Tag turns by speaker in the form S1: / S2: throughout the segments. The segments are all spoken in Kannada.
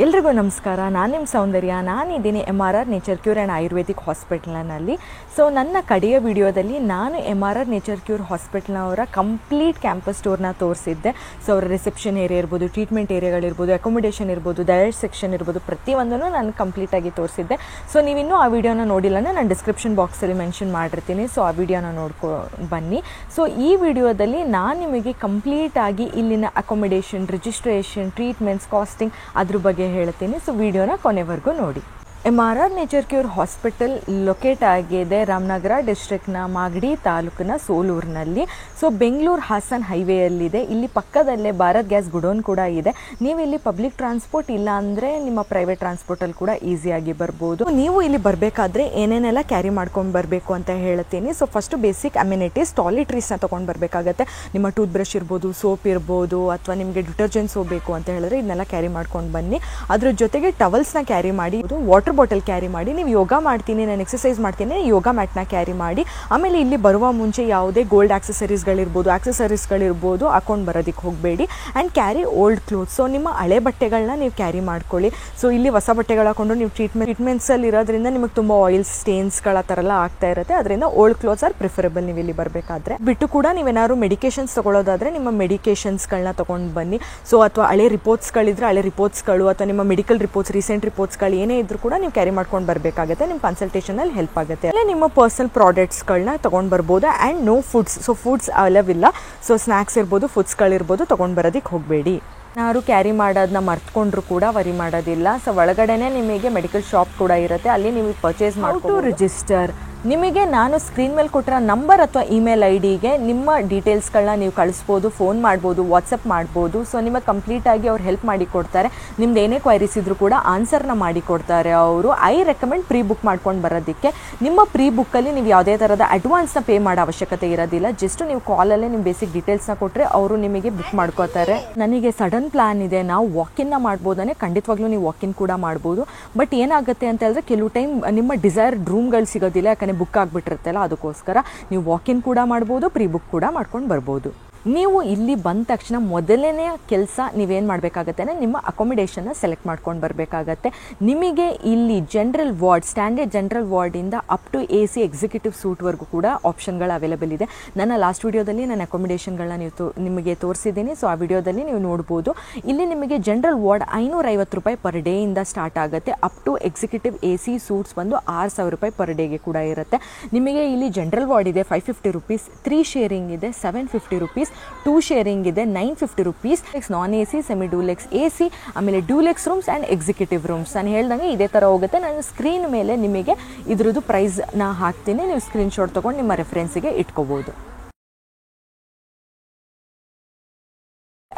S1: ಎಲ್ರಿಗೂ ನಮಸ್ಕಾರ. ನಾನು ನಿಮ್ಮ ಸೌಂದರ್ಯ. ನಾನಿದ್ದೀನಿ MRR nature cure and ayurvedic ಹಾಸ್ಪಿಟಲ್ನಲ್ಲಿ. ಸೊ ನನ್ನ ಕಡೆಯ ವಿಡಿಯೋದಲ್ಲಿ ನಾನು MRR ನೇಚರ್ ಕ್ಯೂರ್ ಹಾಸ್ಪಿಟಲ್ನವರ ಕಂಪ್ಲೀಟ್ ಕ್ಯಾಂಪಸ್ ಟೂರ್ನ ತೋರಿಸಿದ್ದೆ. ಸೊ ಅವರ ರಿಸೆಪ್ಷನ್ ಏರಿಯಾ ಇರ್ಬೋದು, ಟ್ರೀಟ್ಮೆಂಟ್ ಏರಿಯಾಗಳಿರ್ಬೋದು, ಅಕೊಮಿಡೇಷನ್ ಇರ್ಬೋದು, ಡಯಟ್ ಸೆಕ್ಷನ್ ಇರ್ಬೋದು, ಪ್ರತಿಯೊಂದನ್ನು ನಾನು ಕಂಪ್ಲೀಟಾಗಿ ತೋರಿಸಿದ್ದೆ. ಸೊ ನೀವಿನ್ನೂ ಆ ವಿಡಿಯೋನ ನೋಡಿಲ್ಲ, ನಾನು ಡಿಸ್ಕ್ರಿಪ್ಷನ್ ಬಾಕ್ಸಲ್ಲಿ ಮೆನ್ಷನ್ ಮಾಡಿರ್ತೀನಿ. ಸೊ ಆ ವಿಡಿಯೋನ ನೋಡ್ಕೊಂಡು ಬನ್ನಿ. ಸೊ ಈ ವಿಡಿಯೋದಲ್ಲಿ ನಾನು ನಿಮಗೆ ಕಂಪ್ಲೀಟಾಗಿ ಇಲ್ಲಿನ ಅಕೊಮಿಡೇಷನ್, ರಿಜಿಸ್ಟ್ರೇಷನ್, ಟ್ರೀಟ್ಮೆಂಟ್ಸ್, ಕಾಸ್ಟಿಂಗ್ ಅದ್ರ ಬಗ್ಗೆ ಹೇಳ್ತೀನಿ. ಸೊ ವಿಡಿಯೋನ ಕೊನೆವರೆಗೂ ನೋಡಿ. MRR nature cure hospital locate ಆಗಿದೆ ರಾಮನಗರ ಡಿಸ್ಟ್ರಿಕ್ಟ್ನ ಮಾಗಡಿ ತಾಲೂಕಿನ ಸೋಲೂರಿನಲ್ಲಿ. ಸೊ ಬೆಂಗಳೂರು ಹಾಸನ್ ಹೈವೇಯಲ್ಲಿದೆ. ಇಲ್ಲಿ ಪಕ್ಕದಲ್ಲೇ ಭಾರತ್ ಗ್ಯಾಸ್ ಗುಡೋನ್ ಕೂಡ ಇದೆ. ನೀವು ಇಲ್ಲಿ ಪಬ್ಲಿಕ್ ಟ್ರಾನ್ಸ್ಪೋರ್ಟ್ ಇಲ್ಲ ಅಂದರೆ ನಿಮ್ಮ ಪ್ರೈವೇಟ್ ಟ್ರಾನ್ಸ್ಪೋರ್ಟಲ್ಲಿ ಕೂಡ ಈಸಿಯಾಗಿ ಬರ್ಬೋದು. ನೀವು ಇಲ್ಲಿ ಬರಬೇಕಾದ್ರೆ ಏನೇನೆಲ್ಲ ಕ್ಯಾರಿ ಮಾಡ್ಕೊಂಡು ಬರಬೇಕು ಅಂತ ಹೇಳ್ತೀನಿ. ಸೊ ಫಸ್ಟು ಬೇಸಿಕ್ ಅಮ್ಯುನಿಟೀಸ್, ಟಾಯ್ಲೆಟ್ರೀಸ್ನ ತೊಗೊಂಡು ಬರಬೇಕಾಗತ್ತೆ. ನಿಮ್ಮ ಟೂತ್ ಬ್ರಷ್ ಇರ್ಬೋದು, ಸೋಪ್ ಇರ್ಬೋದು, ಅಥವಾ ನಿಮಗೆ ಡಿಟರ್ಜೆಂಟ್ ಸೋಪ್ ಬೇಕು ಅಂತ ಹೇಳಿದ್ರೆ ಇದನ್ನೆಲ್ಲ ಕ್ಯಾರಿ ಮಾಡ್ಕೊಂಡು ಬನ್ನಿ. ಅದ್ರ ಜೊತೆಗೆ ಟವಲ್ಸ್ನ ಕ್ಯಾರಿ ಮಾಡಿ, ವಾಟರ್ ಬಾಟಲ್ ಕ್ಯಾರಿ ಮಾಡಿ. ನೀವು ಯೋಗ ಮಾಡ್ತೀನಿ, ನಾನು ಎಕ್ಸಸೈಸ್ ಮಾಡ್ತೀನಿ, ಯೋಗ ಮ್ಯಾಟ್ನ ಕ್ಯಾರಿ ಮಾಡಿ. ಆಮೇಲೆ ಇಲ್ಲಿ ಬರುವ ಮುಂಚೆ ಯಾವುದೇ ಗೋಲ್ಡ್ ಆಕ್ಸೆಸರೀಸ್ಗಳಿರ್ಬೋದು ಹಾಕೊಂಡು ಬರೋದಕ್ಕೆ ಹೋಗಬೇಡಿ. And carry old clothes. So ನಿಮ್ಮ ಹಳೆ ಬಟ್ಟೆಗಳನ್ನ ನೀವು ಕ್ಯಾರಿ ಮಾಡ್ಕೊಳ್ಳಿ. ಸೊ ಇಲ್ಲಿ ಹೊಸ ಬಟ್ಟೆಗಳು ಹಾಕೊಂಡು ನೀವು ಟ್ರೀಟ್ಮೆಂಟ್ಸಲ್ಲಿ ಇರೋದ್ರಿಂದ ನಿಮಗೆ ತುಂಬ ಆಯಿಲ್ ಸ್ಟೇನ್ಸ್ಗಳ ಥರ ಎಲ್ಲ ಆಗ್ತಾ ಇರುತ್ತೆ. ಅದರಿಂದ ಓಲ್ಡ್ ಕ್ಲೋತ್ಸ್ ಆರ್ ಪ್ರಿಫರಬಲ್. ನೀವು ಇಲ್ಲಿ ಬರಬೇಕಾದ್ರೆ ಬಿಟ್ಟು ಕೂಡ ನೀವೇನಾದ್ರು ಮೆಡಿಕೇಶನ್ಸ್ ತೊಗೊಳ್ಳೋದಾದರೆ ನಿಮ್ಮ ಮೆಡಿಕೇಶನ್ಸ್ಗಳನ್ನ ತೊಗೊಂಡು ಬನ್ನಿ. ಸೊ ಅಥವಾ ಹಳೆ ರಿಪೋರ್ಟ್ಸ್ಗಳಿದ್ರೆ ಹಳೆ ರಿಪೋರ್ಟ್ಸ್ಗಳು, ಅಥವಾ ನಿಮ್ಮ ಮೆಡಿಕಲ್ ರಿಪೋರ್ಟ್ಸ್, ರೀಸೆಂಟ್ ರಿಪೋರ್ಟ್ಸ್ಗಳು ಏನೇ ಇದ್ರೂ ಕೂಡ ನೀವು ಕ್ಯಾರಿ ಮಾಡ್ಕೊಂಡು ಬರಬೇಕಾಗುತ್ತೆ. ನಿಮ್ಮ ಕನ್ಸಲ್ಟೇಷನಲ್ಲಿ ಹೆಲ್ಪ್ ಆಗುತ್ತೆ. ಅಲ್ಲೇ ನಿಮ್ಮ ಪರ್ಸನಲ್ ಪ್ರಾಡಕ್ಟ್ಸ್ಗಳನ್ನ ತೊಗೊಂಡು ಬರ್ಬೋದು. And no foods. So foods allow ಇಲ್ಲ. ಸೊ ಸ್ನ್ಯಾಕ್ಸ್ ಇರ್ಬೋದು, ಫುಡ್ಸ್ಗಳಿರ್ಬೋದು ತೊಗೊಂಡು ಬರೋದಕ್ಕೆ ಹೋಗಬೇಡಿ. ಯಾರು ಕ್ಯಾರಿ ಮಾಡೋದನ್ನ ಮರ್ತ್ಕೊಂಡ್ರು ಕೂಡ ವರಿ ಮಾಡೋದಿಲ್ಲ. ಸೊ ಒಳಗಡೆನೇ ನಿಮಗೆ ಮೆಡಿಕಲ್ ಶಾಪ್ ಕೂಡ ಇರುತ್ತೆ, ಅಲ್ಲಿ ನೀವು ಪರ್ಚೇಸ್ ಮಾಡ್ಕೊಂಡು ರಿಜಿಸ್ಟರ್. ನಿಮಗೆ ನಾನು ಸ್ಕ್ರೀನ್ ಮೇಲೆ ಕೊಟ್ಟಿರೋ ನಂಬರ್ ಅಥವಾ ಇಮೇಲ್ ID-ಗೆ ನಿಮ್ಮ ಡೀಟೇಲ್ಸ್ಗಳನ್ನ ನೀವು ಕಳಿಸ್ಬೋದು, ಫೋನ್ ಮಾಡ್ಬೋದು, ವಾಟ್ಸಪ್ ಮಾಡ್ಬೋದು. ಸೊ ನಿಮಗೆ ಕಂಪ್ಲೀಟಾಗಿ ಅವ್ರು ಹೆಲ್ಪ್ ಮಾಡಿ ಕೊಡ್ತಾರೆ. ನಿಮ್ದು ಏನೇ ಕ್ವೈರೀಸ್ ಇದ್ರೂ ಕೂಡ ಆನ್ಸರ್ನ ಮಾಡಿ ಕೊಡ್ತಾರೆ ಅವರು. ಐ ರೆಕಮೆಂಡ್ ಪ್ರೀ ಬುಕ್ ಮಾಡ್ಕೊಂಡು ಬರೋದಕ್ಕೆ. ನಿಮ್ಮ ಪ್ರೀ ಬುಕ್ಕಲ್ಲಿ ನೀವು ಯಾವುದೇ ಥರದ ಅಡ್ವಾನ್ಸ್ನ ಪೇ ಮಾಡೋ ಅವಶ್ಯಕತೆ ಇರೋದಿಲ್ಲ. ಜಸ್ಟ್ ನೀವು ಕಾಲಲ್ಲೇ ನಿಮ್ಮ ಬೇಸಿಕ್ ಡೀಟೇಲ್ಸ್ನ ಕೊಟ್ಟರೆ ಅವರು ನಿಮಗೆ ಬುಕ್ ಮಾಡ್ಕೋತಾರೆ. ನನಗೆ ಸಡನ್ ಪ್ಲ್ಯಾನ್ ಇದೆ, ನಾವು ವಾಕಿನ್ನ ಮಾಡ್ಬೋದಾನೆ. ಖಂಡಿತವಾಗ್ಲೂ ನೀವು ವಾಕಿನ್ ಕೂಡ ಮಾಡ್ಬೋದು. ಬಟ್ ಏನಾಗುತ್ತೆ ಅಂತ ಹೇಳಿದ್ರೆ ಕೆಲವು ಟೈಮ್ ನಿಮ್ಮ ಡಿಸೈರ್ಡ್ ರೂಮ್ಗಳು ಸಿಗೋದಿಲ್ಲ, ಯಾಕಂದರೆ ಬುಕ್ ಆಗಿಬಿಟ್ಟಿರುತ್ತಲ್ಲ. ಅದಕ್ಕೋಸ್ಕರ ನೀವು ವಾಕಿನ್ ಕೂಡ ಮಾಡ್ಬೋದು, ಪ್ರೀ ಬುಕ್ ಕೂಡ ಮಾಡ್ಕೊಂಡು ಬರ್ಬೋದು. ನೀವು ಇಲ್ಲಿ ಬಂದ ತಕ್ಷಣ ಮೊದಲನೇ ಕೆಲಸ ನೀವೇನು ಮಾಡಬೇಕಾಗತ್ತೆ ಅಂದರೆ ನಿಮ್ಮ ಅಕೊಮಿಡೇಷನ್ನ ಸೆಲೆಕ್ಟ್ ಮಾಡ್ಕೊಂಡು ಬರಬೇಕಾಗತ್ತೆ. ನಿಮಗೆ ಇಲ್ಲಿ ಜನರಲ್ ವಾರ್ಡ್, ಸ್ಟ್ಯಾಂಡರ್ಡ್ ಜನರಲ್ ವಾರ್ಡಿಂದ ಅಪ್ ಟು AC ಎಕ್ಸಿಕ್ಯೂಟಿವ್ ಸೂಟ್ವರೆಗೂ ಕೂಡ ಆಪ್ಷನ್ಗಳು ಅವೈಲೇಬಲ್ ಇದೆ. ನನ್ನ ಲಾಸ್ಟ್ ವಿಡಿಯೋದಲ್ಲಿ ನನ್ನ ಅಕೊಮಿಡೇಷನ್ಗಳನ್ನ ನಿಮಗೆ ತೋರಿಸಿದ್ದೀನಿ. ಸೊ ಆ ವಿಡಿಯೋದಲ್ಲಿ ನೀವು ನೋಡ್ಬೋದು. ಇಲ್ಲಿ ನಿಮಗೆ ಜನರಲ್ ವಾರ್ಡ್ 550 ರೂಪಾಯಿ ಪರ್ ಡೇಯಿಂದ ಸ್ಟಾರ್ಟ್ ಆಗುತ್ತೆ. Up to executive AC suites ಬಂದು 6000 ರೂಪಾಯಿ ಪರ್ ಡೇಗೆ ಕೂಡ ಇರುತ್ತೆ. ನಿಮಗೆ ಇಲ್ಲಿ ಜನರಲ್ ವಾರ್ಡ್ ಇದೆ 550 ರೂಪೀಸ್, 3 ಶೇರಿಂಗ್ ಇದೆ 750 ರೂಪೀಸ್, 2 ಶೇರಿಂಗ್ ಇದೆ 950 ರೂಪೀಸ್, ನಾನ್ AC, ಸೆಮಿ ಡ್ಯೂಲೆಕ್ಸ್ AC, ಆಮೇಲೆ ಡ್ಯೂಲೆಕ್ಸ್ ರೂಮ್ಸ್ ಆ್ಯಂಡ್ ಎಕ್ಸಿಕ್ಯೂಟಿವ್ ರೂಮ್ಸ್. ನಾನು ಹೇಳ್ದಂಗೆ ಇದೇ ಥರ ಹೋಗುತ್ತೆ. ನಾನು ಸ್ಕ್ರೀನ್ ಮೇಲೆ ನಿಮಗೆ ಇದ್ರದ್ದು ಪ್ರೈಸ್ನ ಹಾಕ್ತೀನಿ. ನೀವು ಸ್ಕ್ರೀನ್ಶಾಟ್ ತೊಗೊಂಡು ನಿಮ್ಮ ರೆಫರೆನ್ಸಿಗೆ ಇಟ್ಕೋಬೋದು.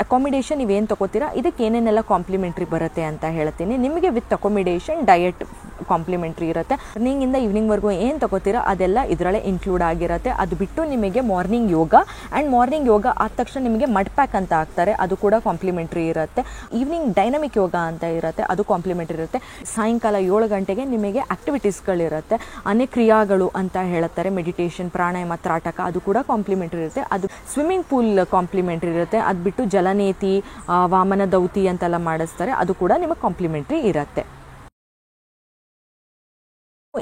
S1: ಅಕೊಮಿಡೇಷನ್ ನೀವೇನು ತೊಗೋತೀರಾ ಇದಕ್ಕೆ ಏನೇನೆಲ್ಲ ಕಾಂಪ್ಲಿಮೆಂಟ್ರಿ ಬರುತ್ತೆ ಅಂತ ಹೇಳ್ತೀನಿ. ನಿಮಗೆ ವಿತ್ ಅಕೊಮಿಡೇಷನ್ ಡಯಟ್ ಕಾಂಪ್ಲಿಮೆಂಟ್ರಿ ಇರುತ್ತೆ. ಮಾರ್ನಿಂಗಿಂದ ಈವ್ನಿಂಗ್ವರೆಗೂ ಏನು ತೊಗೋತೀರಾ ಅದೆಲ್ಲ ಇದರಲ್ಲೇ ಇನ್ಕ್ಲೂಡ್ ಆಗಿರುತ್ತೆ. ಅದು ಬಿಟ್ಟು ನಿಮಗೆ ಮಾರ್ನಿಂಗ್ ಯೋಗ ಆ್ಯಂಡ್ ಮಾರ್ನಿಂಗ್ ಯೋಗ ಆದ ತಕ್ಷಣ ನಿಮಗೆ ಮಡ್ ಪ್ಯಾಕ್ ಅಂತ ಹಾಕ್ತಾರೆ, ಅದು ಕೂಡ ಕಾಂಪ್ಲಿಮೆಂಟ್ರಿ ಇರುತ್ತೆ. ಈವ್ನಿಂಗ್ ಡೈನಮಿಕ್ ಯೋಗ ಅಂತ ಇರುತ್ತೆ, ಅದು ಕಾಂಪ್ಲಿಮೆಂಟ್ರಿ ಇರುತ್ತೆ. ಸಾಯಂಕಾಲ 7 ಗಂಟೆಗೆ ನಿಮಗೆ ಆ್ಯಕ್ಟಿವಿಟೀಸ್ಗಳಿರುತ್ತೆ, ಕ್ರಿಯಾಗಳು ಅಂತ ಹೇಳ್ತಾರೆ, ಮೆಡಿಟೇಷನ್, ಪ್ರಾಣಾಯಾಮ, ತ್ರಾಟಕ, ಅದು ಕೂಡ ಕಾಂಪ್ಲಿಮೆಂಟ್ರಿ ಇರುತ್ತೆ. ಅದು ಸ್ವಿಮ್ಮಿಂಗ್ ಪೂಲ್ ಕಾಂಪ್ಲಿಮೆಂಟ್ರಿ ಇರುತ್ತೆ. ಅದು ಬಿಟ್ಟು ಜಲನೇತಿ, ವಾಮನ ದೌತಿ ಅಂತೆಲ್ಲ ಮಾಡಿಸ್ತಾರೆ, ಅದು ಕೂಡ ನಿಮಗೆ ಕಾಂಪ್ಲಿಮೆಂಟ್ರಿ ಇರುತ್ತೆ.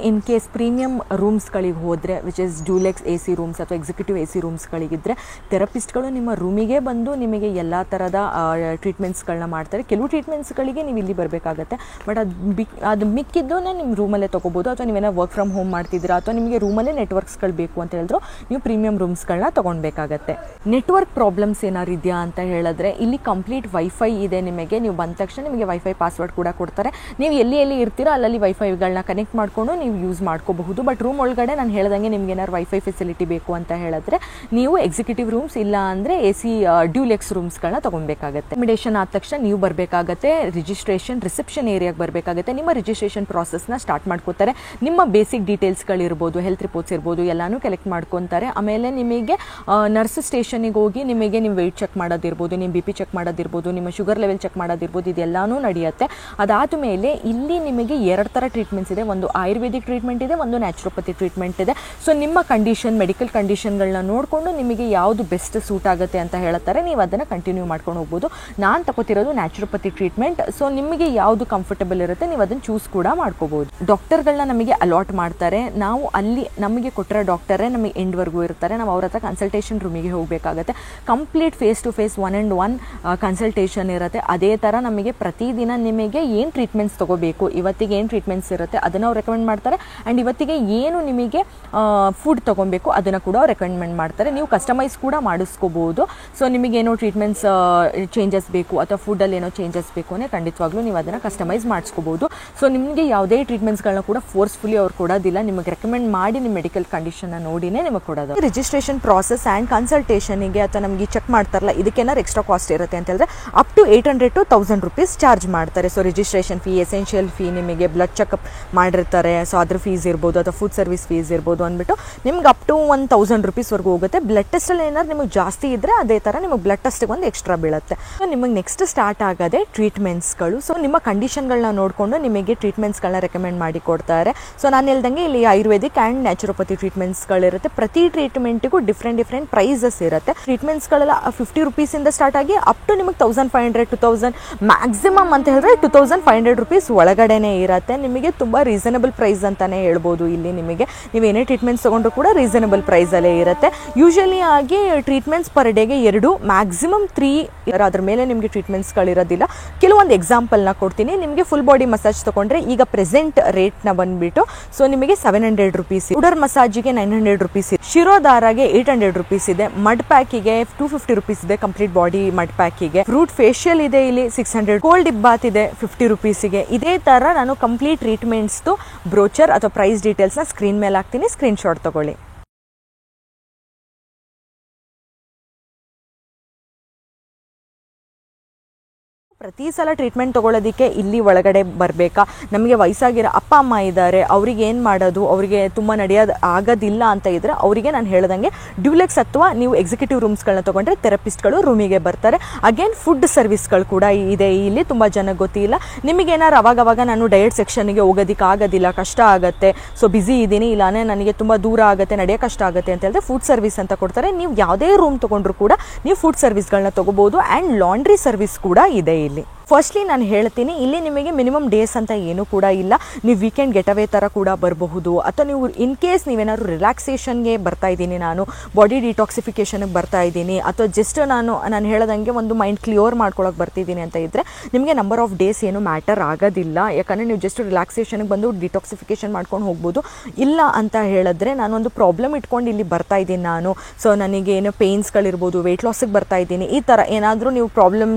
S1: ಇನ್ ಕೇಸ್ ಪ್ರೀಮಿಯಂ ರೂಮ್ಸ್ಗಳಿಗೆ ಹೋದರೆ, ವಿಚ್ ಇಸ್ ಡ್ಯೂಲೆಕ್ಸ್ AC ರೂಮ್ಸ್ ಅಥವಾ ಎಕ್ಸಿಕ್ಯೂಟಿವ್ AC ರೂಮ್ಸ್ಗಳಿಗಿದ್ರೆ ಥೆರಪಿಸ್ಟ್ಗಳು ನಿಮ್ಮ ರೂಮಿಗೆ ಬಂದು ನಿಮಗೆ ಎಲ್ಲ ಥರದ ಟ್ರೀಟ್ಮೆಂಟ್ಸ್ಗಳನ್ನ ಮಾಡ್ತಾರೆ. ಕೆಲವು ಟ್ರೀಟ್ಮೆಂಟ್ಸ್ಗಳಿಗೆ ನೀವು ಇಲ್ಲಿ ಬರಬೇಕಾಗತ್ತೆ. ಬಟ್ ಅದು ಮಿಕ್ಕಿದ್ದನ್ನೇ ನಿಮ್ಮ ರೂಮಲ್ಲೇ ತೊಗೋಬೋದು. ಅಥವಾ ನೀವೇನೋ ವರ್ಕ್ ಫ್ರಮ್ ಹೋಮ್ ಮಾಡ್ತಿದ್ದೀರಾ ಅಥವಾ ನಿಮಗೆ ರೂಮಲ್ಲೇ ನೆಟ್ವರ್ಕ್ಸ್ಗಳು ಬೇಕು ಅಂತ ಹೇಳಿದ್ರು ನೀವು ಪ್ರೀಮಿಯಂ ರೂಮ್ಸ್ಗಳನ್ನ ತೊಗೊಳ್ಬೇಕಾಗತ್ತೆ. ನೆಟ್ವರ್ಕ್ ಪ್ರಾಬ್ಲಮ್ಸ್ ಏನಾರು ಇದೆಯಾ ಅಂತ ಹೇಳಿದ್ರೆ ಇಲ್ಲಿ ಕಂಪ್ಲೀಟ್ ವೈಫೈ ಇದೆ. ನಿಮಗೆ ನೀವು ಬಂದ ತಕ್ಷಣ ನಿಮಗೆ ವೈಫೈ ಪಾಸ್ವರ್ಡ್ ಕೂಡ ಕೊಡ್ತಾರೆ. ನೀವು ಎಲ್ಲಿ ಇರ್ತೀರೋ ಅಲ್ಲಲ್ಲಿ ವೈಫೈಗಳನ್ನ ಕನೆಕ್ಟ್ ಮಾಡಿಕೊಂಡು ನೀವು ಯೂಸ್ ಮಾಡ್ಕೋಬಹುದು. ಬಟ್ ರೂಮ್ ಒಳಗಡೆ ನಾನು ಹೇಳ್ದಂಗೆ ನಿಮ್ಗೆ ಏನಾದ್ರು ವೈಫೈ ಫೆಸಿಲಿಟಿ ಬೇಕು ಅಂತ ಹೇಳಿದ್ರೆ ನೀವು ಎಕ್ಸಿಕ್ಯೂಟಿವ್ ರೂಮ್ಸ್ ಇಲ್ಲ ಅಂದರೆ AC ಡ್ಯೂಲೆಕ್ಸ್ ರೂಮ್ಸ್ಗಳನ್ನ ತೊಗೊಬೇಕಾಗತ್ತೆ. ಅಕೊಮಿಡೇಷನ್ ಆದ ತಕ್ಷಣ ನೀವು ಬರಬೇಕಾಗತ್ತೆ ರಿಜಿಸ್ಟ್ರೇಷನ್, ರಿಸೆಪ್ಷನ್ ಏರಿಯಾಗೆ ಬರಬೇಕಾಗತ್ತೆ. ನಿಮ್ಮ ರಿಜಿಸ್ಟ್ರೇಷನ್ ಪ್ರಾಸೆಸ್ನ ಸ್ಟಾರ್ಟ್ ಮಾಡ್ಕೋತಾರೆ. ನಿಮ್ಮ ಬೇಸಿಕ್ ಡೀಟೇಲ್ಸ್ಗಳಿರ್ಬೋದು, ಹೆಲ್ತ್ ರಿಪೋರ್ಟ್ಸ್ ಇರ್ಬೋದು, ಎಲ್ಲನೂ ಕಲೆಕ್ಟ್ ಮಾಡ್ಕೊತಾರೆ. ಆಮೇಲೆ ನಿಮಗೆ ನರ್ಸ್ ಸ್ಟೇಷನಿಗೆ ಹೋಗಿ ನಿಮಗೆ ನಿಮ್ಮ ವೆಯ್ಟ್ ಚೆಕ್ ಮಾಡೋದಿರ್ಬೋದು, ನಿಮ್ಮ BP ಚೆಕ್ ಮಾಡೋದಿರ್ಬೋದು, ನಿಮ್ಮ ಶುಗರ್ ಲೆವೆಲ್ ಚೆಕ್ ಮಾಡೋದಿರ್ಬೋದು, ಇದೆಲ್ಲನೂ ನಡೆಯುತ್ತೆ. ಅದಾದ ಮೇಲೆ ಇಲ್ಲಿ ನಿಮಗೆ 2 ಥರ ಟ್ರೀಟ್ಮೆಂಟ್ಸ್ ಇದೆ. ಒಂದು ಆಯುರ್ವೇದ ಆಯುರ್ವೇದಿಕ್ ಟ್ರೀಟ್ಮೆಂಟ್ ಇದೆ, ಒಂದು ನ್ಯಾಚುರೋಪತಿ ಟ್ರೀಟ್ಮೆಂಟ್ ಇದೆ. ಸೊ ನಿಮ್ಮ ಕಂಡೀಷನ್, ಮೆಡಿಕಲ್ ಕಂಡೀಷನ್ಗಳನ್ನ ನೋಡಿಕೊಂಡು ನಿಮಗೆ ಯಾವುದು ಬೆಸ್ಟ್ ಸೂಟ್ ಆಗುತ್ತೆ ಅಂತ ಹೇಳ್ತಾರೆ, ನೀವು ಅದನ್ನು ಕಂಟಿನ್ಯೂ ಮಾಡ್ಕೊಂಡು ಹೋಗ್ಬೋದು. ನಾನು ತಗೋತಿರೋದು ನ್ಯಾಚುರೋಪತಿ ಟ್ರೀಟ್ಮೆಂಟ್. ಸೊ ನಿಮಗೆ ಯಾವುದು ಕಂಫರ್ಟಬಲ್ ಇರುತ್ತೆ ನೀವು ಅದನ್ನು ಚೂಸ್ ಕೂಡ ಮಾಡ್ಕೋಬೋದು. ಡಾಕ್ಟರ್ಗಳನ್ನ ನಮಗೆ ಅಲಾಟ್ ಮಾಡ್ತಾರೆ, ನಾವು ಅಲ್ಲಿ ನಮಗೆ ಕೊಟ್ಟಿರೋ ಡಾಕ್ಟರೇ ನಮಗೆ ಎಂಡ್ವರೆಗೂ ಇರ್ತಾರೆ. ನಾವು ಅವ್ರ ಹತ್ರ ಕನ್ಸಲ್ಟೇಷನ್ ರೂಮಿಗೆ ಹೋಗಬೇಕಾಗತ್ತೆ. Complete face to face 1-on-1 consultation ಇರುತ್ತೆ. ಅದೇ ಥರ ನಮಗೆ ಪ್ರತಿದಿನ ನಿಮಗೆ ಏನು ಟ್ರೀಟ್ಮೆಂಟ್ಸ್ ತೊಗೋಬೇಕು, ಇವತ್ತಿಗೆ ಏನು ಟ್ರೀಟ್ಮೆಂಟ್ಸ್ ಇರುತ್ತೆ ಅದನ್ನು ಅವ್ರು ರೆಕಮೆಂಡ್ ಮಾಡ್ತಾರೆ. ಆ್ಯಂಡ್ ಇವತ್ತಿಗೆ ಏನು ನಿಮಗೆ ಫುಡ್ ತೊಗೊಬೇಕು ಅದನ್ನು ಕೂಡ ಅವ್ರು ರೆಕಮೆಂಡ್ ಮಾಡ್ತಾರೆ. ನೀವು ಕಸ್ಟಮೈಸ್ ಕೂಡ ಮಾಡಿಸ್ಕೋಬೋದು. ಸೊ ನಿಮಗೇನೋ ಟ್ರೀಟ್ಮೆಂಟ್ಸ್ ಚೇಂಜಸ್ ಬೇಕು ಅಥವಾ ಫುಡ್ಡಲ್ಲಿ ಏನೋ ಚೇಂಜಸ್ ಬೇಕು ಅಂದರೆ ಖಂಡಿತವಾಗ್ಲೂ ನೀವು ಅದನ್ನು ಕಸ್ಟಮೈಸ್ ಮಾಡಿಸ್ಕೋಬೋದು. ಸೊ ನಿಮಗೆ ಯಾವುದೇ ಟ್ರೀಟ್ಮೆಂಟ್ಸ್ಗಳನ್ನ ಕೂಡ ಫೋರ್ಸ್ಫುಲಿ ಅವ್ರು ಕೊಡೋದಿಲ್ಲ, ನಿಮಗೆ ರೆಕಮೆಂಡ್ ಮಾಡಿ ನಿಮ್ಮ ಮೆಡಿಕಲ್ ಕಂಡೀಷನ್ನ ನೋಡಿನೇ ನಿಮಗೆ ಕೊಡೋದು. ರಿಜಿಸ್ಟ್ರೇಷನ್ ಪ್ರಾಸೆಸ್ ಆ್ಯಂಡ್ ಕನ್ಸಲ್ಟೇಷನಿಗೆ ಅಥವಾ ನಮಗೆ ಚೆಕ್ ಮಾಡ್ತಾರಲ್ಲ ಇದಕ್ಕೇನಾರು ಎಕ್ಸ್ಟ್ರಾ ಕಾಸ್ಟ್ ಇರುತ್ತೆ ಅಂತ ಹೇಳಿದ್ರೆ up to 800 to 1000 rupees charge ಮಾಡ್ತಾರೆ. So registration fee, essential fee, ನಿಮಗೆ ಬ್ಲಡ್ ಚೆಕಪ್ ಮಾಡಿರ್ತಾರೆ, ಸೊ ಅದ್ರ ಫೀಸ್ ಇರ್ಬೋದು ಅಥವಾ ಫುಡ್ ಸರ್ವಿಸ್ ಫೀಸ್ ಇರ್ಬೋದು ಅಂದ್ಬಿಟ್ಟು ನಿಮ್ಗೆ ಅಪ್ ಟು 1000 rupeesವರೆಗೂ ಹೋಗುತ್ತೆ. ಬ್ಲಡ್ ಟೆಸ್ಟಲ್ಲಿ ಏನಾದ್ರು ನಿಮಗೆ ಜಾಸ್ತಿ ಇದ್ದರೆ ಅದೇ ಥರ ನಿಮಗೆ ಬ್ಲಡ್ ಟೆಸ್ಟಿಗೆ ಒಂದು ಎಕ್ಸ್ಟ್ರಾ ಬೀಳುತ್ತೆ. ಸೊ ನಿಮಗೆ ನೆಕ್ಸ್ಟ್ ಸ್ಟಾರ್ಟ್ ಆಗೋದೇ ಟ್ರೀಟ್ಮೆಂಟ್ಸ್ಗಳು. ಸೊ ನಿಮ್ಮ ಕಂಡೀಷನ್ಗಳನ್ನ ನೋಡಿಕೊಂಡು ನಿಮಗೆ ಟ್ರೀಟ್ಮೆಂಟ್ಸ್ಗಳನ್ನ ರೆಕಮೆಂಡ್ ಮಾಡಿ ಕೊಡ್ತಾರೆ. ಸೊ ನಾನು ಹೇಳ್ದಂಗೆ ಇಲ್ಲಿ ಆಯುರ್ವೇದಿಕ್ ಆ್ಯಂಡ್ ನ್ಯಾಚುರೋಪತಿ ಟ್ರೀಟ್ಮೆಂಟ್ಸ್ಗಳಿರುತ್ತೆ. ಪ್ರತಿ ಟ್ರೀಟ್ಮೆಂಟಿಗೂ ಡಿಫ್ರೆಂಟ್ ಪ್ರೈಸಸ್ ಇರುತ್ತೆ. ಟ್ರೀಟ್ಮೆಂಟ್ಸ್ಗಳೆಲ್ಲ 50 rupeesiಂದ ಸ್ಟಾರ್ಟ್ ಆಗಿ ಅಪ್ ಟು ನಿಮಗೆ 1500 to 2000 ಮ್ಯಾಕ್ಸಿಮಮ್ ಅಂತ ಹೇಳಿದ್ರೆ 2500 rupees ಒಳಗಡೆನೇ ಇರುತ್ತೆ. ನಿಮಗೆ ತುಂಬ ರೀಸನಬಲ್ ಪ್ರೈಸ್ ಅಂತಲೇ ಹೇಳ್ಬೋದು. ಇಲ್ಲಿ ನಿಮಗೆ ನೀವೇನೇ ಟ್ರೀಟ್ಮೆಂಟ್ಸ್ ತೊಗೊಂಡ್ರು ಕೂಡ ರೀಸನಬಲ್ ಪ್ರೈಸಲ್ಲೇ ಇರುತ್ತೆ. ಯೂಶಲಿ ಆಗಿ ಟ್ರೀಟ್ಮೆಂಟ್ಸ್ ಪರ್ ಡೇಗೆ 2 ಮ್ಯಾಕ್ಸಿಮಮ್ 3 ಅದ್ರ ಮೇಲೆ ನಿಮಗೆ ಟ್ರೀಟ್ಮೆಂಟ್ಸ್ಗಳಿರೋದಿಲ್ಲ. ಕೆಲವೊಂದು ಎಕ್ಸಾಂಪಲ್ನ ಕೊಡ್ತೀನಿ. ನಿಮಗೆ ಫುಲ್ ಬಾಡಿ ಮಸಾಜ್ ತೊಗೊಂಡ್ರೆ ಈಗ ಪ್ರೆಸೆಂಟ್ ರೇಟ್ನ ಬಂದುಬಿಟ್ಟು ಸೊ ನಿಮಗೆ 700 rupees, ಉಡರ್ ಮಸಾಜಿಗೆ 900 rupees, ಶಿರೋದಾರಾಗೆ 800 rupees ಇದೆ, ಮಡ್ ಪ್ಯಾಕಿಗೆ 250 rupees ಇದೆ, ಕಂಪ್ಲೀಟ್ ಬಾಡಿ ಮಡ್ ಪ್ಯಾಕಿಗೆ. ಫ್ರೂಟ್ ಫೇಶಿಯಲ್ ಇದೆ ಇಲ್ಲಿ 600, ಕೋಲ್ಡ್ ಬಾತ್ ಇದೆ 50 rupeesಗೆ. ಇದೇ ಥರ ನಾನು ಕಂಪ್ಲೀಟ್ ಟ್ರೀಟ್ಮೆಂಟ್ಸ್ದು ಬ್ರೋಚರ್ ಅಥವಾ ಪ್ರೈಸ್ ಡೀಟೇಲ್ಸ್ನ ಸ್ಕ್ರೀನ್ ಮೇಲೆ ಹಾಕ್ತೀನಿ, ಸ್ಕ್ರೀನ್ಶಾಟ್ ತೊಗೊಳ್ಳಿ. ಪ್ರತಿ ಸಲ ಟ್ರೀಟ್ಮೆಂಟ್ ತೊಗೊಳ್ಳೋದಕ್ಕೆ ಇಲ್ಲಿ ಒಳಗಡೆ ಬರಬೇಕಾ? ನಮಗೆ ವಯಸ್ಸಾಗಿರೋ ಅಪ್ಪ ಅಮ್ಮ ಇದ್ದಾರೆ, ಅವ್ರಿಗೆ ಏನು ಮಾಡೋದು, ಅವರಿಗೆ ತುಂಬ ನಡೆಯೋದು ಆಗೋದಿಲ್ಲ ಅಂತ ಇದ್ದರೆ ಅವರಿಗೆ ನಾನು ಹೇಳ್ದಂಗೆ ಡ್ಯೂಲೆಕ್ಸ್ ಅಥವಾ ನೀವು ಎಕ್ಸಿಕ್ಯೂಟಿವ್ ರೂಮ್ಸ್ಗಳನ್ನ ತೊಗೊಂಡ್ರೆ ಥೆರಪಿಸ್ಟ್ಗಳು ರೂಮಿಗೆ ಬರ್ತಾರೆ. ಅಗೇನ್ ಫುಡ್ ಸರ್ವಿಸ್ಗಳು ಕೂಡ ಇದೆ ಇಲ್ಲಿ, ತುಂಬ ಜನಕ್ಕೆ ಗೊತ್ತಿಲ್ಲ. ನಿಮಗೇನಾರು ಅವಾಗವಾಗ ನಾನು ಡಯಟ್ ಸೆಕ್ಷನ್ಗೆ ಹೋಗೋದಕ್ಕೆ ಆಗೋದಿಲ್ಲ, ಕಷ್ಟ ಆಗುತ್ತೆ, ಸೊ ಬ್ಯುಸಿ ಇದ್ದೀನಿ, ಇಲ್ಲಾನೇ ನನಗೆ ತುಂಬ ದೂರ ಆಗುತ್ತೆ, ನಡೆಯೋ ಕಷ್ಟ ಆಗುತ್ತೆ ಅಂತ ಹೇಳಿದ್ರೆ ಫುಡ್ ಸರ್ವಿಸ್ ಅಂತ ಕೊಡ್ತಾರೆ. ನೀವು ಯಾವುದೇ ರೂಮ್ ತೊಗೊಂಡ್ರು ಕೂಡ ನೀವು ಫುಡ್ ಸರ್ವಿಸ್ಗಳನ್ನ ತೊಗೋಬೋದು. ಆ್ಯಂಡ್ ಲಾಂಡ್ರಿ ಸರ್ವಿಸ್ ಕೂಡ ಇದೆ ಇಲ್ಲಿ. ಫಸ್ಟ್ಲಿ ನಾನು ಹೇಳ್ತೀನಿ, ಇಲ್ಲಿ ನಿಮಗೆ ಮಿನಿಮಮ್ ಡೇಸ್ ಅಂತ ಏನೂ ಕೂಡ ಇಲ್ಲ. ನೀವು ವೀಕೆಂಡ್ ಗೆಟವೇ ಥರ ಕೂಡ ಬರಬಹುದು, ಅಥವಾ ನೀವು ಇನ್ ಕೇಸ್ ನೀವೇನಾದ್ರು ರಿಲ್ಯಾಕ್ಸೇಷನ್ಗೆ ಬರ್ತಾ ಇದ್ದೀನಿ, ನಾನು ಬಾಡಿ ಡಿಟಾಕ್ಸಿಫಿಕೇಷನ್ಗೆ ಬರ್ತಾ ಇದ್ದೀನಿ, ಅಥವಾ ಜಸ್ಟ್ ನಾನು ಹೇಳ್ದಂಗೆ ಒಂದು ಮೈಂಡ್ ಕ್ಲಿಯರ್ ಮಾಡ್ಕೊಳಕ್ಕೆ ಬರ್ತಿದ್ದೀನಿ ಅಂತ ಇದ್ದರೆ ನಿಮಗೆ ನಂಬರ್ ಆಫ್ ಡೇಸ್ ಏನು ಮ್ಯಾಟರ್ ಆಗೋದಿಲ್ಲ. ಯಾಕಂದರೆ ನೀವು ಜಸ್ಟ್ ರಿಲ್ಯಾಕ್ಸೇಷನ್ಗೆ ಬಂದು ಡಿಟಾಕ್ಸಿಫಿಕೇಷನ್ ಮಾಡ್ಕೊಂಡು ಹೋಗ್ಬೋದು. ಇಲ್ಲ ಅಂತ ಹೇಳಿದ್ರೆ ನಾನೊಂದು ಪ್ರಾಬ್ಲಮ್ ಇಟ್ಕೊಂಡು ಇಲ್ಲಿ ಬರ್ತಾ ಇದ್ದೀನಿ ನಾನು, ಸೊ ನನಗೆ ಏನೋ ಪೇನ್ಸ್ಗಳಿರ್ಬೋದು, ವೆಯ್ಟ್ ಲಾಸಿಗೆ ಬರ್ತಾ ಇದ್ದೀನಿ, ಈ ಥರ ಏನಾದರೂ ನೀವು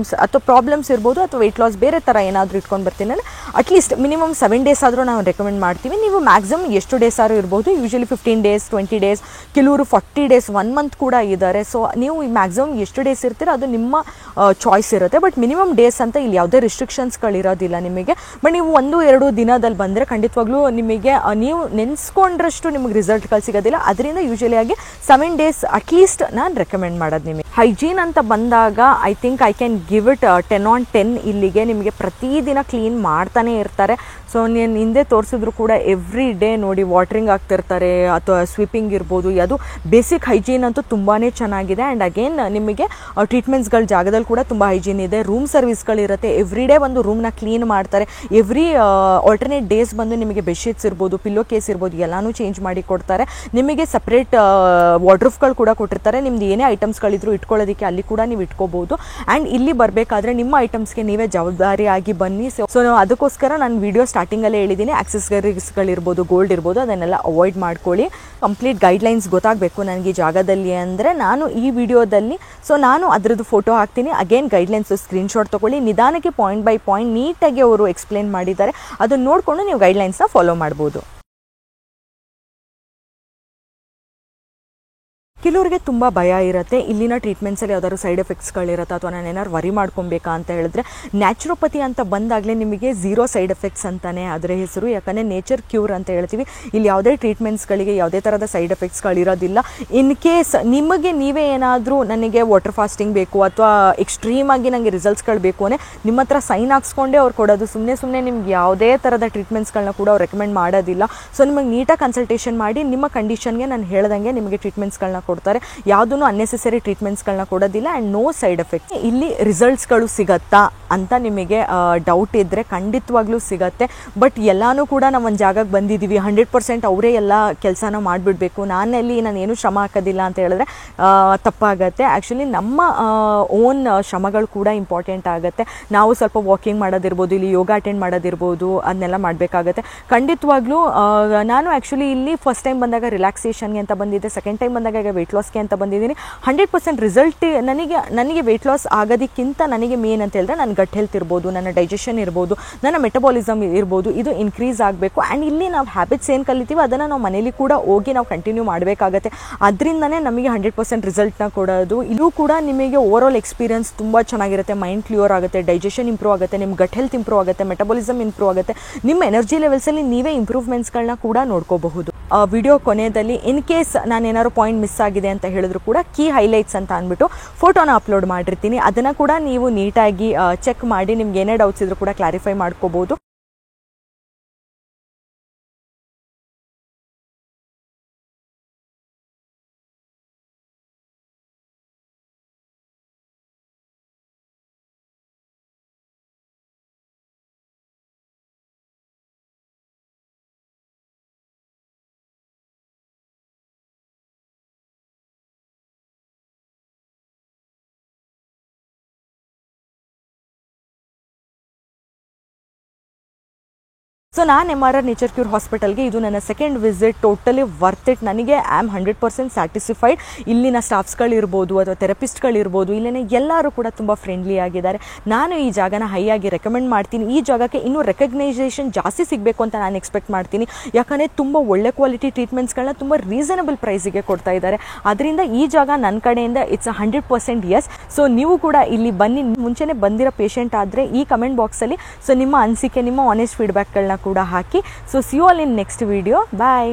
S1: ಪ್ರಾಬ್ಲಮ್ಸ್ ಇರ್ಬೋದು, ಅಥವಾ ವೆಯ್ಟ್ ಲಾಸ್ ಬೇರೆ ಥರ ಏನಾದರೂ ಇಟ್ಕೊಂಡು ಬರ್ತೀನಿ ಅಂದರೆ ಅಟ್ಲೀಸ್ಟ್ ಮಿನಿಮಮ್ 7 days ಆದರೂ ನಾವು ರೆಕಮೆಂಡ್ ಮಾಡ್ತೀವಿ. ನೀವು ಮ್ಯಾಕ್ಸಿಮಮ್ ಎಷ್ಟು ಡೇಸ್ ಆದರೂ ಇರ್ಬೋದು, ಯೂಶಲಿ 15 days, 20 days, ಕೆಲವರು 40 days, 1 month ಕೂಡ ಇದ್ದಾರೆ. ಸೊ ನೀವು ಮ್ಯಾಕ್ಸಿಮಮ್ ಎಷ್ಟು ಡೇಸ್ ಇರ್ತೀರೋ ಅದು ನಿಮ್ಮ ಚಾಯ್ಸ್ ಇರುತ್ತೆ. ಬಟ್ ಮಿನಿಮಮ್ ಡೇಸ್ ಅಂತ ಇಲ್ಲಿ ಯಾವುದೇ ರಿಸ್ಟ್ರಿಕ್ಷನ್ಸ್ಗಳಿರೋದಿಲ್ಲ ನಿಮಗೆ. ಬಟ್ ನೀವು 1-2 ದಿನದಲ್ಲಿ ಬಂದರೆ ಖಂಡಿತವಾಗ್ಲೂ ನಿಮಗೆ ನೀವು ನೆನೆಸ್ಕೊಂಡ್ರಷ್ಟು ನಿಮಗೆ ರಿಸಲ್ಟ್ಗಳು ಸಿಗೋದಿಲ್ಲ. ಅದರಿಂದ ಯೂಶಲಿ ಆಗಿ 7 days ಅಟ್ಲೀಸ್ಟ್ ನಾನು ರೆಕಮೆಂಡ್ ಮಾಡೋದು ನಿಮಗೆ. ಹೈಜೀನ್ ಅಂತ ಬಂದಾಗ I think I can give it 10/10. ಇಲ್ಲಿಗೆ ನಿಮಗೆ ಪ್ರತಿದಿನ ಕ್ಲೀನ್ ಮಾಡ್ತಾನೆ ಇರ್ತಾರೆ. ಸೊ ನೀನು ಹಿಂದೆ ತೋರಿಸಿದ್ರು ಕೂಡ ಎವ್ರಿ ಡೇ ನೋಡಿ ವಾಟ್ರಿಂಗ್ ಆಗ್ತಿರ್ತಾರೆ, ಅಥವಾ ಸ್ವೀಪಿಂಗ್ ಇರ್ಬೋದು. ಅದು ಬೇಸಿಕ್ ಹೈಜೀನ್ ಅಂತೂ ತುಂಬಾ ಚೆನ್ನಾಗಿದೆ. ಆ್ಯಂಡ್ ಅಗೇನ್ ನಿಮಗೆ ಟ್ರೀಟ್ಮೆಂಟ್ಸ್ಗಳ ಜಾಗದಲ್ಲಿ ಕೂಡ ತುಂಬ ಹೈಜೀನ್ ಇದೆ. ರೂಮ್ ಸರ್ವಿಸ್ಗಳಿರುತ್ತೆ, ಎವ್ರಿ ಡೇ ಒಂದು ರೂಮ್ನ ಕ್ಲೀನ್ ಮಾಡ್ತಾರೆ. ಎವ್ರಿ ಆಲ್ಟರ್ನೇಟ್ ಡೇಸ್ ಬಂದು ನಿಮಗೆ ಬೆಡ್ಶೀಟ್ಸ್ ಇರ್ಬೋದು, ಪಿಲ್ಲೋ ಕೇಸ್ ಇರ್ಬೋದು, ಎಲ್ಲನೂ ಚೇಂಜ್ ಮಾಡಿ ಕೊಡ್ತಾರೆ. ನಿಮಗೆ ಸಪ್ರೇಟ್ ವಾರ್ಡ್ರೂಫ್ಗಳು ಕೂಡ ಕೊಟ್ಟಿರ್ತಾರೆ. ನಿಮ್ದು ಏನೇ ಐಟಮ್ಸ್ಗಳಿದ್ರು ಇಟ್ಕೊಳ್ಳೋದಕ್ಕೆ ಅಲ್ಲಿ ಕೂಡ ನೀವು ಇಟ್ಕೋಬೋದು. ಆ್ಯಂಡ್ ಇಲ್ಲಿ ಬರಬೇಕಾದ್ರೆ ನಿಮ್ಮ ಐಟಮ್ಸ್ಗೆ ನೀವೇ ಜವಾಬ್ದಾರಿಯಾಗಿ ಬನ್ನಿ. ಸೊ ಅದಕ್ಕೋಸ್ಕರ ನಾನು ವಿಡಿಯೋ ಸ್ಟಾರ್ಟಿಂಗಲ್ಲೇ ಹೇಳಿದ್ದೀನಿ, ಆಕ್ಸೆಸರೀಸ್ಗಳಿರ್ಬೋದು, ಗೋಲ್ಡ್ ಇರ್ಬೋದು, ಅದನ್ನೆಲ್ಲ ಅವಾಯ್ಡ್ ಮಾಡ್ಕೊಳ್ಳಿ. ಕಂಪ್ಲೀಟ್ ಗೈಡ್ಲೈನ್ಸ್ ಗೊತ್ತಾಗಬೇಕು ನನಗೆ ಈ ಜಾಗದಲ್ಲಿ ಅಂದರೆ ನಾನು ಈ ವಿಡಿಯೋದಲ್ಲಿ ನಾನು ಅದರದ್ದು ಫೋಟೋ ಹಾಕ್ತೀನಿ. ಅಗೇನ್ ಗೈಡ್ಲೈನ್ಸು ಸ್ಕ್ರೀನ್ಶಾಟ್ ತೊಗೊಳ್ಳಿ. ನಿಧಾನಕ್ಕೆ ಪಾಯಿಂಟ್ ಬೈ ಪಾಯಿಂಟ್ ನೀಟಾಗಿ ಅವರು ಎಕ್ಸ್ಪ್ಲೇನ್ ಮಾಡಿದ್ದಾರೆ, ಅದನ್ನು ನೋಡಿಕೊಂಡು ನೀವು ಗೈಡ್ಲೈನ್ಸ್ನ ಫಾಲೋ ಮಾಡ್ಬೋದು. ಕೆಲವರಿಗೆ ತುಂಬ ಭಯ ಇರುತ್ತೆ ಇಲ್ಲಿನ ಟ್ರೀಟ್ಮೆಂಟ್ಸಲ್ಲಿ ಯಾವ್ದಾದ್ರು ಸೈಡ್ ಎಫೆಕ್ಟ್ಸ್ಗಳಿರುತ್ತೆ ಅಥವಾ ನಾನು ಏನಾದ್ರು ವರಿ ಮಾಡ್ಕೊಬೇಕಾ ಅಂತ ಹೇಳಿದ್ರೆ ನ್ಯಾಚುರೋಪತಿ ಅಂತ ಬಂದಾಗಲೇ ನಿಮಗೆ ಝೀರೋ ಸೈಡ್ ಎಫೆಕ್ಟ್ಸ್ ಅಂತಾನೆ ಅದರ ಹೆಸರು. ಯಾಕಂದರೆ ನೇಚರ್ ಕ್ಯೂರ್ ಅಂತ ಹೇಳ್ತೀವಿ. ಇಲ್ಲಿ ಯಾವುದೇ ಟ್ರೀಟ್ಮೆಂಟ್ಸ್ಗಳಿಗೆ ಯಾವುದೇ ಥರದ ಸೈಡ್ ಎಫೆಕ್ಟ್ಸ್ಗಳಿರೋದಿಲ್ಲ. ಇನ್ ಕೇಸ್ ನಿಮಗೆ ನೀವೇ ಏನಾದರೂ ನನಗೆ ವಾಟರ್ ಫಾಸ್ಟಿಂಗ್ ಬೇಕು ಅಥವಾ ಎಕ್ಸ್ಟ್ರೀಮಾಗಿ ನನಗೆ ರಿಸಲ್ಟ್ಸ್ಗಳು ಬೇಕು ಅಂದರೆ ನಿಮ್ಮ ಹತ್ರ ಸೈನ್ ಹಾಕ್ಸ್ಕೊಂಡೇ ಅವ್ರು ಕೊಡೋದು. ಸುಮ್ಮನೆ ನಿಮ್ಗೆ ಯಾವುದೇ ಥರದ ಟ್ರೀಟ್ಮೆಂಟ್ಸ್ಗಳನ್ನ ಕೂಡ ಅವ್ರು ರೆಕಮೆಂಡ್ ಮಾಡೋದಿಲ್ಲ. ಸೊ ನಿಮಗೆ ನೀಟಾಗಿ ಕನ್ಸಲ್ಟೇಷನ್ ಮಾಡಿ ನಿಮ್ಮ ಕಂಡೀಷನ್ಗೆ ನಾನು ಹೇಳ್ದಂಗೆ ನಿಮಗೆ ಟ್ರೀಟ್ಮೆಂಟ್ಸ್ಗಳನ್ನ ಕೊಡ್ತಾರೆ. ಯಾವುದೂ ಅನ್ನೆಸೆಸರಿ ಟ್ರೀಟ್ಮೆಂಟ್ಸ್ಗಳನ್ನ ಕೊಡೋದಿಲ್ಲ ಆ್ಯಂಡ್ ನೋ ಸೈಡ್ ಎಫೆಕ್ಟ್ಸ್. ಇಲ್ಲಿ ರಿಸಲ್ಟ್ಸ್ಗಳು ಸಿಗತ್ತಾ ಅಂತ ನಿಮಗೆ ಡೌಟ್ ಇದ್ದರೆ ಖಂಡಿತವಾಗ್ಲೂ ಸಿಗತ್ತೆ. ಬಟ್ ಎಲ್ಲನೂ ಕೂಡ ನಾವು ಒಂದು ಜಾಗಕ್ಕೆ ಬಂದಿದ್ದೀವಿ 100% ಅವರೇ ಎಲ್ಲ ಕೆಲಸನ ಮಾಡಿಬಿಡ್ಬೇಕು, ನಾನೇನು ಶ್ರಮ ಹಾಕೋದಿಲ್ಲ ಅಂತ ಹೇಳಿದ್ರೆ ತಪ್ಪಾಗತ್ತೆ. ಆ್ಯಕ್ಚುಲಿ ನಮ್ಮ ಓನ್ ಶ್ರಮಗಳು ಕೂಡ ಇಂಪಾರ್ಟೆಂಟ್ ಆಗುತ್ತೆ. ನಾವು ಸ್ವಲ್ಪ ವಾಕಿಂಗ್ ಮಾಡೋದಿರ್ಬೋದು, ಇಲ್ಲಿ ಯೋಗ ಅಟೆಂಡ್ ಮಾಡೋದಿರ್ಬೋದು, ಅದನ್ನೆಲ್ಲ ಮಾಡಬೇಕಾಗತ್ತೆ. ಖಂಡಿತವಾಗ್ಲೂ ನಾನು ಆ್ಯಕ್ಚುಲಿ ಇಲ್ಲಿ ಫಸ್ಟ್ ಟೈಮ್ ಬಂದಾಗ ರಿಲ್ಯಾಕ್ಸೇಷನ್ಗೆ ಅಂತ ಬಂದಿದ್ದೆ, ಸೆಕೆಂಡ್ ಟೈಮ್ ಬಂದಾಗ ಈಗ ವೆಯ್ಟ್ ಲಾಸ್ಗೆ ಅಂತ ಬಂದಿದ್ದೀನಿ. 100% ರಿಸಲ್ಟ್ ನನಗೆ ವೆಯ್ಟ್ ಲಾಸ್ ಆಗೋದಕ್ಕಿಂತ ನನಗೆ ಮೇನ್ ಅಂತ ಹೇಳಿದ್ರೆ ನನ್ನ ಗಟ್ ಹೆಲ್ತ್ ಇರ್ಬೋದು, ನನ್ನ ಡೈಜೆಷನ್ ಇರ್ಬೋದು, ನನ್ನ ಮೆಟಬಾಲಿಸಮ್ ಇರ್ಬೋದು, ಇದು ಇನ್ಕ್ರೀಸ್ ಆಗಬೇಕು. ಆ್ಯಂಡ್ ಇಲ್ಲಿ ನಾವು ಹ್ಯಾಬಿಟ್ಸ್ ಏನು ಕಲಿತೀವಿ ಅದನ್ನು ನಾವು ಮನೇಲಿ ಕೂಡ ಹೋಗಿ ನಾವು ಕಂಟಿನ್ಯೂ ಮಾಡಬೇಕಾಗತ್ತೆ. ಅದರಿಂದನೇ ನಮಗೆ 100% ರಿಸಲ್ಟ್ನ ಕೊಡೋದು. ಇದು ಕೂಡ ನಿಮಗೆ ಓವರ್ ಆಲ್ ಎಕ್ಸ್ಪೀರಿಯನ್ಸ್ ತುಂಬ ಚೆನ್ನಾಗಿರುತ್ತೆ. ಮೈಂಡ್ ಕ್ಲಿಯರ್ ಆಗುತ್ತೆ, ಡೈಜೆಷನ್ ಇಂಪ್ರೂವ್ ಆಗುತ್ತೆ, ನಿಮ್ಮ ಗಟ್ ಹೆಲ್ತ್ ಇಂಪ್ರೂವ್ ಆಗುತ್ತೆ, ಮೆಟಬಾಲಿಸಮ್ ಇಂಪ್ರೂವ್ ಆಗುತ್ತೆ, ನಿಮ್ಮ ಎನರ್ಜಿ ಲೆವೆಲ್ಸಲ್ಲಿ ನೀವೇ ಇಂಪ್ರೂವ್ಮೆಂಟ್ಸ್ಗಳನ್ನ ಕೂಡ ನೋಡ್ಕೋಬಹುದು. ವಿಡಿಯೋ ಕೊನೆಯಲ್ಲಿ ಇನ್ ಕೇಸ್ ನಾನು ಏನಾದ್ರು ಪಾಯಿಂಟ್ ಮಿಸ್ ಆಗಿದೆ ಅಂತ ಹೇಳಿದ್ರು ಕೂಡ ಕೀ ಹೈಲೈಟ್ಸ್ ಅಂತ ಅಂದ್ಬಿಟ್ಟು ಫೋಟೋನ ಅಪ್ಲೋಡ್ ಮಾಡಿರ್ತೀನಿ. ಅದನ್ನು ಕೂಡ ನೀವು ನೀಟಾಗಿ ಚೆಕ್ ಮಾಡಿ ನಿಮ್ಗೆ ಏನೇ ಡೌಟ್ಸ್ ಇದ್ರೂ ಕೂಡ ಕ್ಲಾರಿಫೈ ಮಾಡ್ಕೋಬಹುದು. ಸೊ ನಾನು MRR ನೇಚರ್ ಕ್ಯೂರ್ ಹಾಸ್ಪಿಟಲ್ಗೆ ಇದು ನನ್ನ second visit. Totally worth it. ನನಗೆ ಐ ಆಮ್ 100% ಸ್ಯಾಟಿಸ್ಫೈಡ್. ಇಲ್ಲಿನ ಸ್ಟಾಫ್ಸ್ಗಳಿರ್ಬೋದು ಅಥವಾ ಥೆರಪಿಸ್ಟ್ಗಳಿರ್ಬೋದು, ಇಲ್ಲಿನ ಎಲ್ಲರೂ ಕೂಡ ತುಂಬ ಫ್ರೆಂಡ್ಲಿ ಆಗಿದ್ದಾರೆ. ನಾನು ಈ ಜಾಗನ ಹೈಯಾಗಿ ರೆಕಮೆಂಡ್ ಮಾಡ್ತೀನಿ. ಈ ಜಾಗಕ್ಕೆ ಇನ್ನೂ ರೆಕಗ್ನೈಸೇಷನ್ ಜಾಸ್ತಿ ಸಿಗಬೇಕು ಅಂತ ನಾನು ಎಕ್ಸ್ಪೆಕ್ಟ್ ಮಾಡ್ತೀನಿ. ಯಾಕಂದರೆ ತುಂಬ ಒಳ್ಳೆ ಕ್ವಾಲಿಟಿ ಟ್ರೀಟ್ಮೆಂಟ್ಸ್ಗಳನ್ನ ತುಂಬ ರೀಸನಬಲ್ ಪ್ರೈಸಿಗೆ ಕೊಡ್ತಾ ಇದ್ದಾರೆ. ಅದರಿಂದ ಈ ಜಾಗ ನನ್ನ ಕಡೆಯಿಂದ ಇಟ್ಸ್ 100% ಎಸ್. ಸೊ ನೀವು ಕೂಡ ಇಲ್ಲಿ ಬನ್ನಿ. ಮುಂಚೆನೇ ಬಂದಿರೋ ಪೇಷಂಟ್ ಆದರೆ ಈ ಕಮೆಂಟ್ ಬಾಕ್ಸಲ್ಲಿ ಸೊ ನಿಮ್ಮ ಅನಿಸಿಕೆ, ನಿಮ್ಮ ಆನೆಸ್ಟ್ ಫೀಡ್ಬ್ಯಾಕ್ಗಳನ್ನ ಕೂಡ ಹಾಕಿ. So see you all in next video. Bye.